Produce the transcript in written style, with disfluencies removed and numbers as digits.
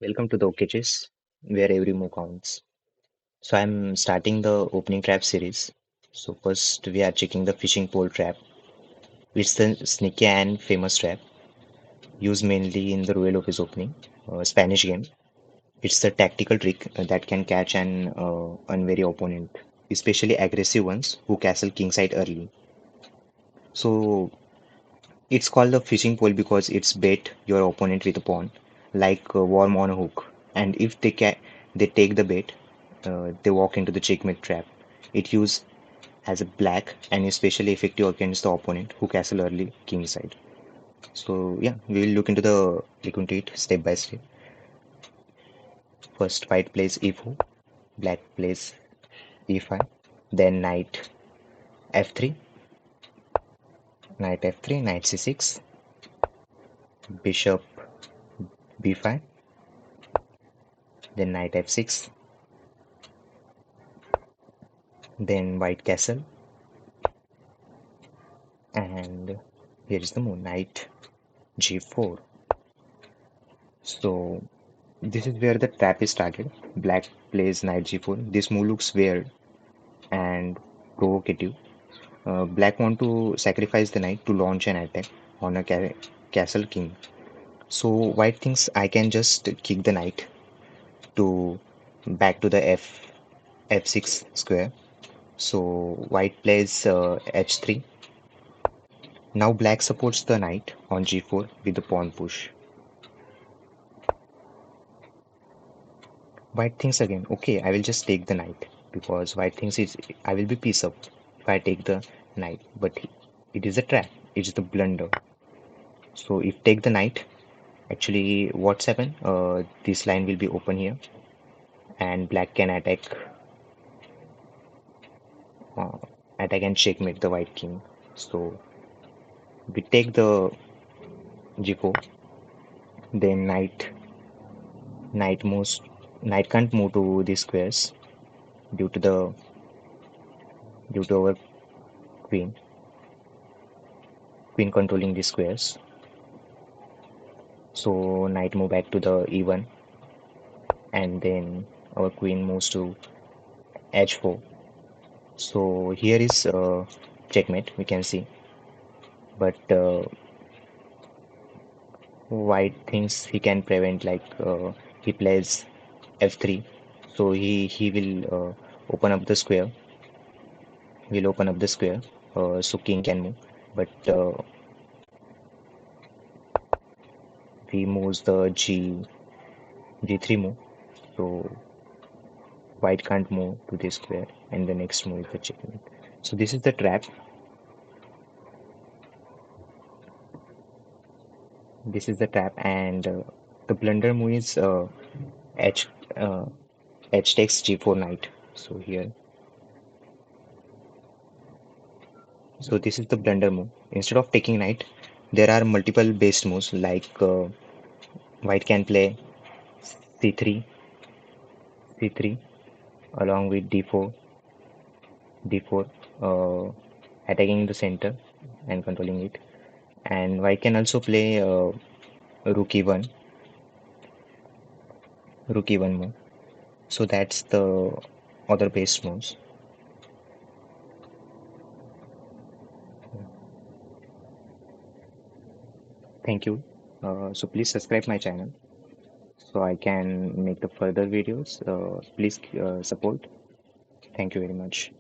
Welcome to the OK Chess, where every move counts. So I'm starting the opening trap series. So first we are checking the fishing pole trap. It's the sneaky and famous trap used mainly in the Ruy López opening Spanish game. It's the tactical trick that can catch an unwary opponent, especially aggressive ones who castle kingside early. So it's called the fishing pole because it's bait your opponent with a pawn, like a worm on a hook. And if they take the bait, they walk into the checkmate trap. It used as a black and especially effective against the opponent who castle early king side. So yeah, we will look into it step by step. First, white plays e4, black plays e5, then f3, knight f3, knight c6, bishop b5, then knight f6, then white castle, and here is the move knight g4. So this is where the trap is started. Black plays knight g4. This move looks weird and provocative. Black want to sacrifice the knight to launch an attack on a castle king. So white thinks I can just kick the knight to back to the f6 square. So white plays h3. Now black supports the knight on g4 with the pawn push. White thinks again, okay, I will just take the knight because white thinks I will be piece up if I take the knight, but it is a trap. It's the blunder. So if take the knight, actually what's happened? This line will be open here, and black can uh, attack and checkmate the white king. So we take the g4, then knight can't move to these squares due to the due to our queen queen controlling these squares. So knight move back to the e1, and then our queen moves to h4. So here is checkmate, we can see, but white thinks he can prevent, like he plays f3, so he will open up the square. Will open up the square, so king can move, but he moves the g3 move, so white can't move to this square, and the next move is the checkmate. So this is the trap. This is the trap, and the blunder move is h uh, h takes g4 knight. So here, so this is the blunder move. Instead of taking knight, there are multiple based moves, like white can play c3, c3 along with d4, attacking the center and controlling it. And white can also play rook e1, rook e1 move. So that's the other base moves. Thank you. So please subscribe my channel so I can make the further videos. Please support. Thank you very much.